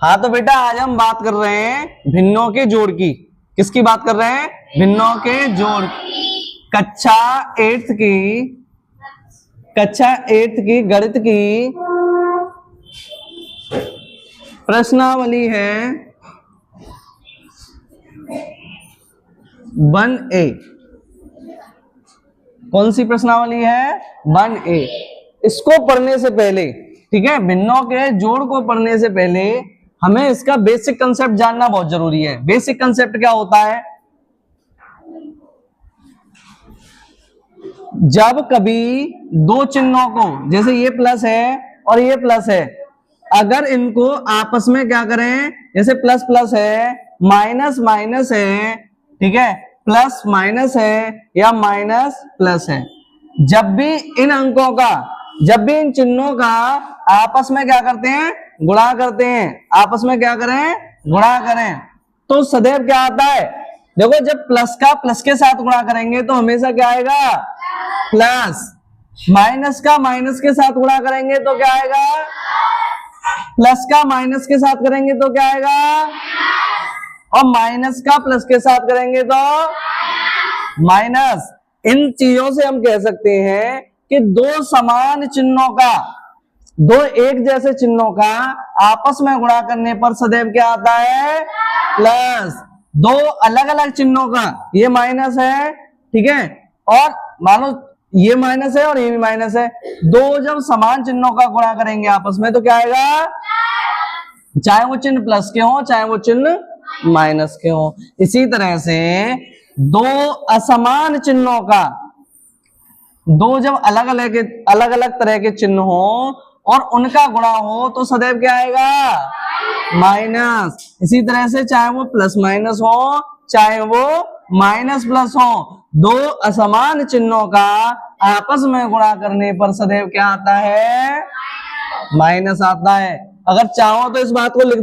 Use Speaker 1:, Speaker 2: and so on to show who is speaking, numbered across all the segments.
Speaker 1: हाँ तो बेटा आज हम बात कर रहे हैं भिन्नों के जोड़ की। किसकी बात कर रहे हैं? भिन्नों के जोड़। कक्षा 8th की गणित की प्रश्नावली है 1A। कौन सी प्रश्नावली है? 1A। इसको पढ़ने से पहले, ठीक है, भिन्नों के जोड़ को पढ़ने से पहले हमें इसका बेसिक कंसेप्ट जानना बहुत जरूरी है। बेसिक कंसेप्ट क्या होता है? जब कभी दो चिन्हों को, जैसे ये प्लस है और ये प्लस है, अगर इनको आपस में क्या करें, जैसे प्लस प्लस है, माइनस माइनस है, ठीक है, प्लस माइनस है या माइनस प्लस है, जब भी इन अंकों का, जब भी इन चिन्हों का आपस में क्या करते हैं? गुणा करते हैं। आपस में क्या करें? गुणा करें। तो सदैव क्या आता है? देखो, जब प्लस का प्लस के साथ गुणा करेंगे तो हमेशा क्या आएगा? प्लस। माइनस का माइनस के साथ गुणा करेंगे तो क्या आएगा? प्लस का माइनस के साथ करेंगे तो क्या आएगा? और माइनस का प्लस के साथ करेंगे तो माइनस। इन चीजों से हम कह सकते हैं कि दो समान चिन्हों का, दो एक जैसे चिन्हों का आपस में गुणा करने पर सदैव क्या आता है? प्लस। दो अलग अलग चिन्हों का, ये माइनस है, ठीक है, और मानो ये माइनस है और ये भी माइनस है, दो जब समान चिन्हों का गुणा करेंगे आपस में तो क्या आएगा? चाहे वो चिन्ह प्लस के हो, चाहे वो चिन्ह माइनस के हो। इसी तरह से दो असमान चिन्हों का, दो जब अलग अलग तरह के चिन्ह हो और उनका गुणा हो तो सदैव क्या आएगा? माइनस। इसी तरह से चाहे वो प्लस माइनस हो, चाहे वो माइनस प्लस हो, दो असमान चिन्हों का आपस में गुणा करने पर सदैव क्या आता है? माइनस आता है। अगर चाहो तो इस बात को लिख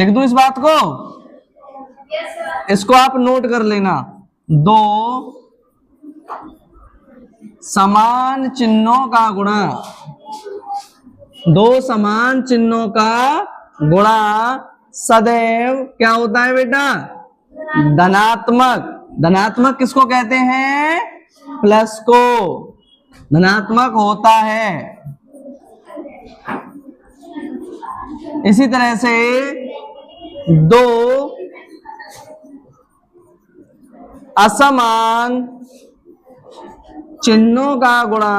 Speaker 1: दूं इस बात को, इसको आप नोट कर लेना। दो समान चिन्हों का गुणा, दो समान चिन्हों का गुणा सदैव क्या होता है बेटा? धनात्मक। धनात्मक किसको कहते हैं? प्लस को। धनात्मक होता है। इसी तरह से दो असमान चिन्हों का गुणा,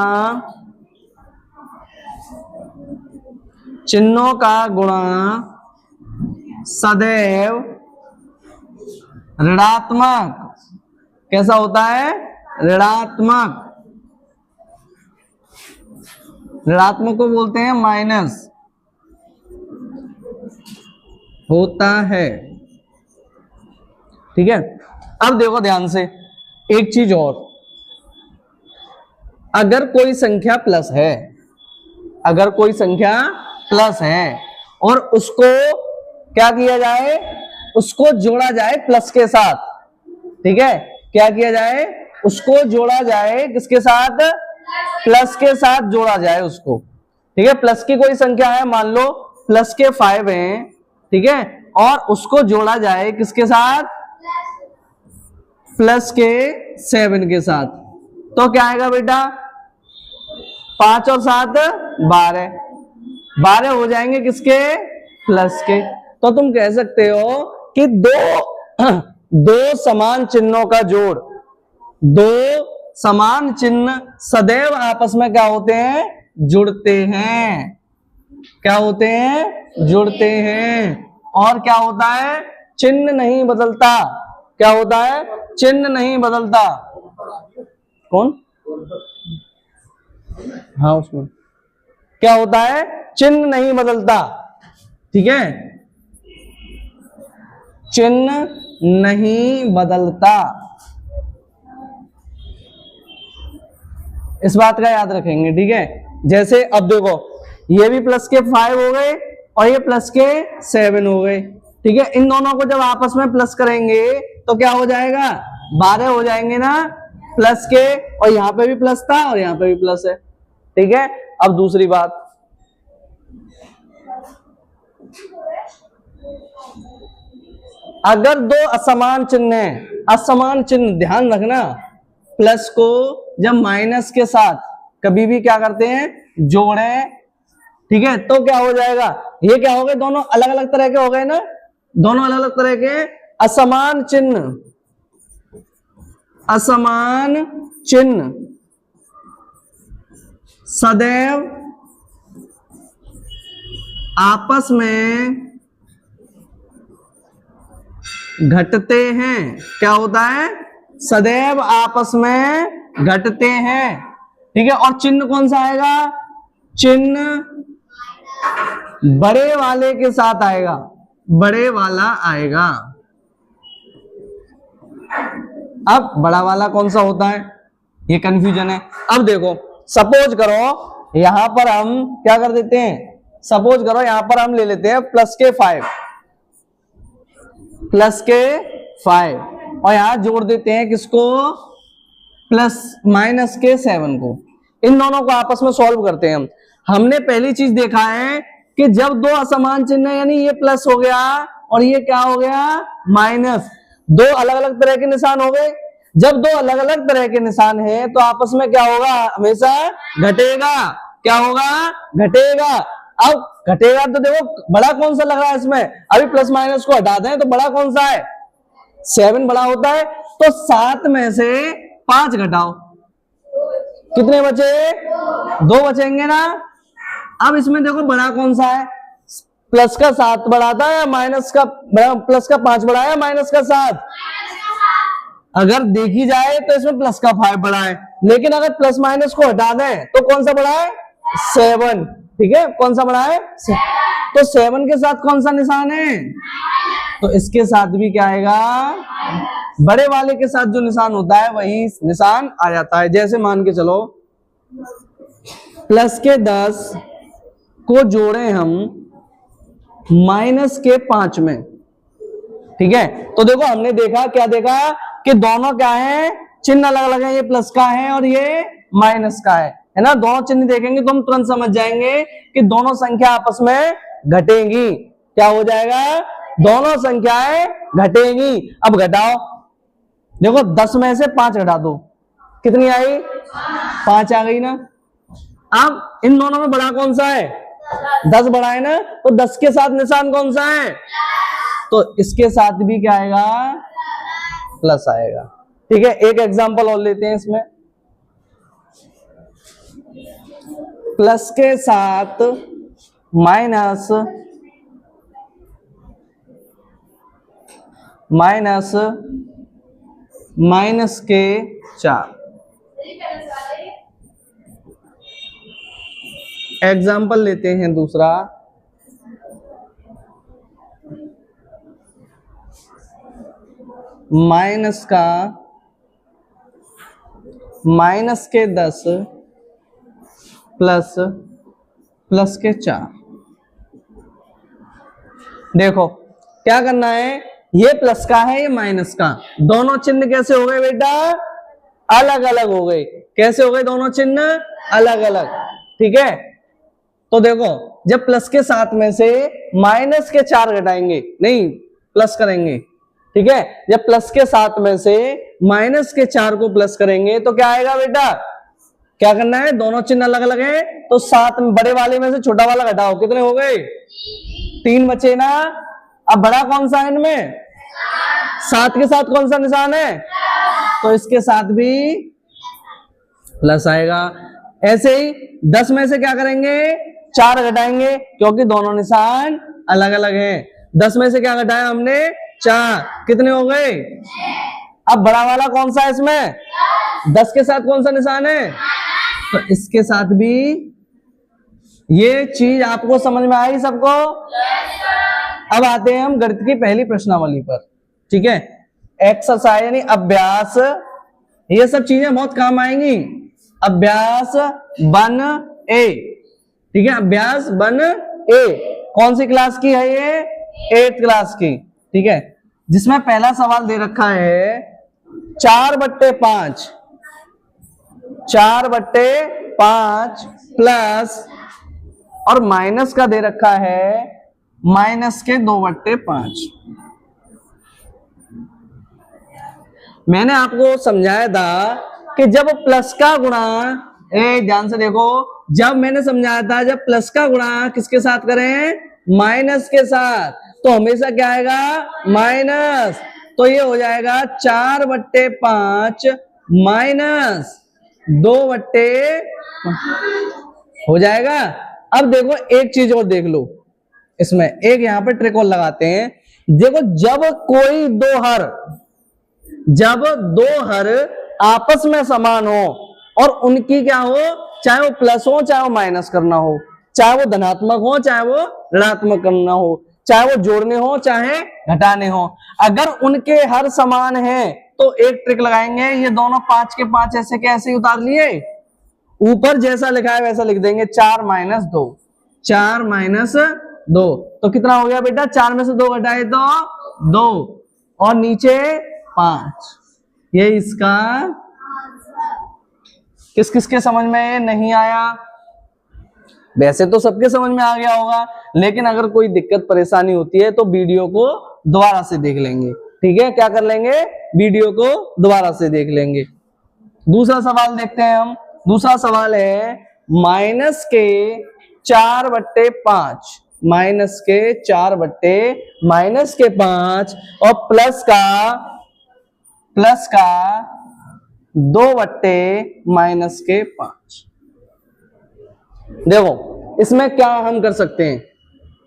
Speaker 1: चिन्हों का गुणा सदैव ऋणात्मक। कैसा होता है? ऋणात्मक। ऋणात्मक को बोलते हैं माइनस, होता है, ठीक है। अब देखो ध्यान से एक चीज और, अगर कोई संख्या प्लस है, अगर कोई संख्या प्लस है और उसको क्या किया जाए? उसको जोड़ा जाए प्लस के साथ, ठीक है, क्या किया जाए? उसको जोड़ा जाए किसके साथ? प्लस के साथ जोड़ा जाए उसको, ठीक है। प्लस की कोई संख्या है, मान लो प्लस के 5 हैं, ठीक है, और उसको जोड़ा जाए किसके साथ? प्लस के 7 के साथ, तो क्या आएगा बेटा? 5 और 7 12, 12 हो जाएंगे किसके? प्लस के। तो तुम कह सकते हो कि दो समान चिन्हों का जोड़, दो समान चिन्ह सदैव आपस में क्या होते हैं? जुड़ते हैं। क्या होते हैं? जुड़ते हैं। और क्या होता है? चिन्ह नहीं बदलता। क्या होता है? चिन्ह नहीं बदलता। कौन? हाँ, उसमें क्या होता है? चिन्ह नहीं बदलता, ठीक है, चिन्ह नहीं बदलता। इस बात का याद रखेंगे, ठीक है। जैसे अब देखो, ये भी प्लस के 5 हो गए और ये प्लस के 7 हो गए, ठीक है। इन दोनों को जब आपस में प्लस करेंगे तो क्या हो जाएगा? 12 हो जाएंगे ना, प्लस के, और यहां पे भी प्लस था और यहां पे भी प्लस है, ठीक है। अब दूसरी बात, अगर दो असमान चिन्ह है, असमान चिन्ह ध्यान रखना, प्लस को जब माइनस के साथ कभी भी क्या करते हैं, जोड़े, ठीक है, तो क्या हो जाएगा, ये क्या हो गए, दोनों अलग अलग तरह के हो गए ना, दोनों अलग अलग तरह के असमान चिन्ह, असमान चिन्ह सदैव आपस में घटते हैं। क्या होता है, सदैव आपस में घटते हैं, ठीक है। और चिन्ह कौन सा आएगा, चिन्ह बड़े वाले के साथ आएगा, बड़े वाला आएगा। अब बड़ा वाला कौन सा होता है, ये कंफ्यूजन है। अब देखो, सपोज करो यहां पर हम क्या कर देते हैं, सपोज करो यहां पर हम ले लेते हैं प्लस के 5, प्लस के 5, और यहां जोड़ देते हैं किसको, प्लस माइनस के 7 को। इन दोनों को आपस में सॉल्व करते हैं हम। हमने पहली चीज देखा है कि जब दो असमान चिन्ह, यानी ये प्लस हो गया और ये क्या हो गया, माइनस, दो अलग अलग तरह के निशान हो गए। जब दो अलग अलग तरह के निशान है तो आपस में क्या होगा, हमेशा घटेगा। क्या होगा, घटेगा। अब घटेगा तो देखो बड़ा कौन सा लग रहा है इसमें, अभी प्लस माइनस को हटा दें तो बड़ा कौन सा है, 7 बड़ा होता है। तो 7 में से 5 घटाओ, कितने बचे, 2 बचेंगे ना। अब इसमें देखो बड़ा कौन सा है, प्लस का 7 बड़ा था या माइनस का, प्लस का 5 बड़ा है या माइनस का 7। अगर देखी जाए तो इसमें प्लस का 5 बड़ा है, लेकिन अगर प्लस माइनस को हटा दें तो कौन सा बड़ा है, 7, ठीक है। कौन सा बड़ा है, तो 7 के साथ कौन सा निशान है, तो इसके साथ भी क्या आएगा, बड़े वाले के साथ जो निशान होता है वही निशान आ जाता है। जैसे मान के चलो प्लस के 10 को जोड़े हम माइनस के 5 में, ठीक है। तो देखो हमने देखा, क्या देखा कि दोनों क्या है, चिन्ह अलग अलग है, ये प्लस का है और ये माइनस का है ना। दोनों चिन्ह देखेंगे तो हम तुरंत समझ जाएंगे कि दोनों संख्या आपस में घटेंगी। क्या हो जाएगा, दोनों संख्याएं घटेंगी। अब घटाओ, देखो 10 में से 5 घटा दो, कितनी आई, 5 आ गई ना। अब इन दोनों में बड़ा कौन सा है, 10 बड़ा है ना, तो 10 के साथ निशान कौन सा है, तो इसके साथ भी क्या आएगा, प्लस आएगा, ठीक है। एक एग्जांपल और लेते हैं इसमें, प्लस के साथ माइनस, माइनस, माइनस के 4। एग्जाम्पल लेते हैं दूसरा, माइनस का, माइनस के 10 प्लस, प्लस के 4। देखो क्या करना है, ये प्लस का है, ये माइनस का, दोनों चिन्ह कैसे हो गए बेटा, अलग अलग हो गए। कैसे हो गए दोनों चिन्ह, अलग अलग, ठीक है। तो देखो जब प्लस के 7 में से माइनस के 4 घटाएंगे, नहीं प्लस करेंगे, ठीक है। जब प्लस के 7 में से माइनस के 4 को प्लस करेंगे तो क्या आएगा बेटा, क्या करना है, दोनों चिन्ह अलग अलग है, तो 7 बड़े वाले में से छोटा वाला घटाओ, कितने हो गए, 3 बचे ना। अब बड़ा कौन सा है इनमें, 7 के साथ कौन सा निशान है, तो इसके साथ भी प्लस आएगा। ऐसे ही 10 में से क्या करेंगे, 4 घटाएंगे, क्योंकि दोनों निशान अलग अलग हैं। 10 में से क्या घटाया हमने, 4, कितने हो गए। अब बड़ा वाला कौन सा है इसमें, 10 के साथ कौन सा निशान है, तो इसके साथ भी। ये चीज आपको समझ में आई सबको। अब आते हैं हम गणित की पहली प्रश्नावली पर, ठीक है। एक्सरसाइज यानी अभ्यास, ये सब चीजें बहुत काम आएंगी। अभ्यास 1A, ठीक है, अभ्यास 1A कौन सी क्लास की है ये, 8th क्लास की, ठीक है। जिसमें पहला सवाल दे रखा है 4/5, 4/5 प्लस और माइनस का दे रखा है माइनस के 2/5। मैंने आपको समझाया था कि जब प्लस का गुणा, ध्यान से देखो, जब मैंने समझाया था जब प्लस का गुणा किसके साथ करें, माइनस के साथ, तो हमेशा क्या आएगा, माइनस। तो ये हो जाएगा 4/5 माइनस 2/, हो जाएगा। अब देखो एक चीज और देख लो, इसमें एक यहां पे ट्रिक और लगाते हैं। देखो जब दो हर आपस में समान हो और उनकी क्या हो, चाहे वो प्लस हो चाहे वो माइनस करना हो, चाहे वो धनात्मक हो चाहे वो ऋणात्मक करना हो, चाहे वो जोड़ने हो चाहे घटाने हो, अगर उनके हर समान है तो एक ट्रिक लगाएंगे, ये दोनों 5 के 5 ऐसे के ऐसे ही उतार लिए, ऊपर जैसा लिखा है वैसा लिख देंगे, 4 - 2, 4 - 2, तो कितना हो गया बेटा, 4 में से 2 घटाए तो 2, और नीचे 5। ये इसका किस किस के समझ में नहीं आया? वैसे तो सबके समझ में आ गया होगा, लेकिन अगर कोई दिक्कत परेशानी होती है तो वीडियो को दोबारा से देख लेंगे, ठीक है? क्या कर लेंगे, वीडियो को दोबारा से देख लेंगे। दूसरा सवाल देखते हैं हम। दूसरा सवाल है माइनस के 4/5, माइनस के 5 और प्लस का 2/-5। देखो इसमें क्या हम कर सकते हैं,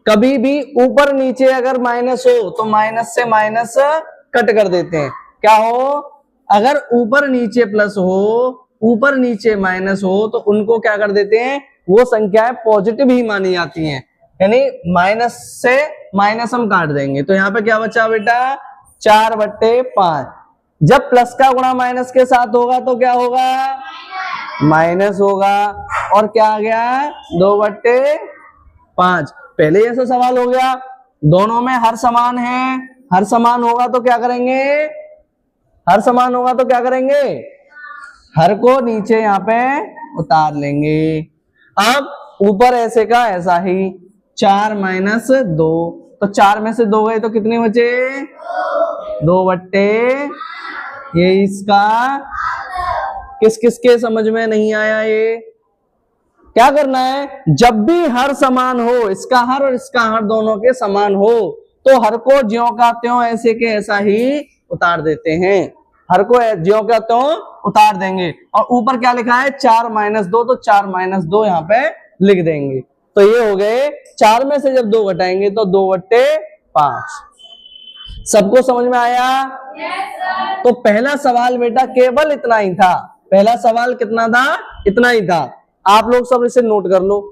Speaker 1: कभी भी ऊपर नीचे अगर माइनस हो तो माइनस से माइनस कट कर देते हैं। क्या हो, अगर ऊपर नीचे प्लस हो, ऊपर नीचे माइनस हो, तो उनको क्या कर देते हैं, वो संख्याएं पॉजिटिव ही मानी जाती हैं, यानी माइनस से माइनस हम काट देंगे। तो यहाँ पे क्या बचा बेटा, 4/5। जब प्लस का गुणा माइनस के साथ होगा तो क्या होगा, माइनस होगा, और क्या आ गया, 2/5। पहले ऐसा सवाल हो गया, दोनों में हर समान है, हर समान होगा तो क्या करेंगे, हर समान होगा तो क्या करेंगे, हर को नीचे यहाँ पे उतार लेंगे। अब ऊपर ऐसे का ऐसा ही, 4 - 2, तो 4 में से 2 गए तो कितने बचे, 2/, ये इसका किस किस के समझ में नहीं आया? ये क्या करना है, जब भी हर समान हो, इसका हर और इसका हर दोनों के समान हो, तो हर को ज्यों का त्यों ऐसे के ऐसा ही उतार देते हैं, हर को ज्यों का त्यों उतार देंगे। और ऊपर क्या लिखा है, 4 - 2, तो 4 - 2 यहाँ पे लिख देंगे। तो ये हो गए, 4 में से जब 2 घटाएंगे तो 2/5। सबको समझ में आया? yes, तो पहला सवाल बेटा केवल इतना ही था, पहला सवाल कितना था, इतना ही था। आप लोग सब इसे नोट कर लो।